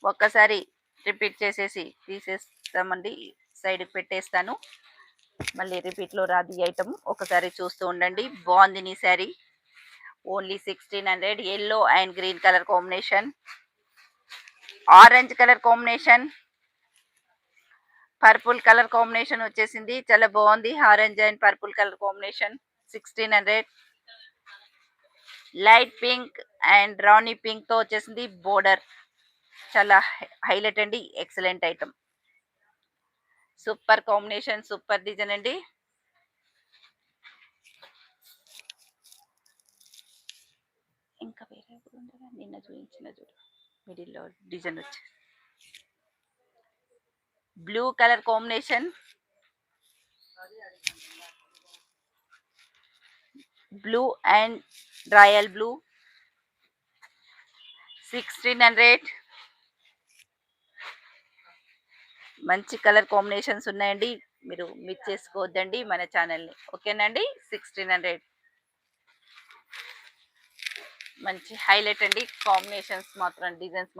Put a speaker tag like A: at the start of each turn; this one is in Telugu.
A: ఒక్కసారి రిపీట్ చేసేసి తీసేస్తామండి, సైడ్కి పెట్టేస్తాను. మళ్ళీ రిపీట్లో రాదు ఈ ఐటమ్. ఒకసారి చూస్తూ ఉండండి. బాగుంది నీ sari. Only 1600. Yellow and green colour combination, orange colour combination, purple colour combination వచ్చేసింది. చాలా బాగుంది. Orange and purple colour combination 1600. Light pink and Rani pink తో వచ్చేసింది. బోర్డర్ చాలా హైలైట్ అండి. Excellent item. Super combination, super design అండి. ఇంకా వేరే నిన్న చూపించిన చూడు, మిడిల్లో డిజైన్ వచ్చి blue colour combination, blue and royal blue 1600. మంచి కలర్ కాంబినేషన్స్ ఉన్నాయండి, మీరు మిస్ చేసుకోవద్దండి మన ఛానల్ని. ఓకేనండి. 1600 మంచి హైలైట్ అండి. కాంబినేషన్స్ మాత్రం, డిజైన్స్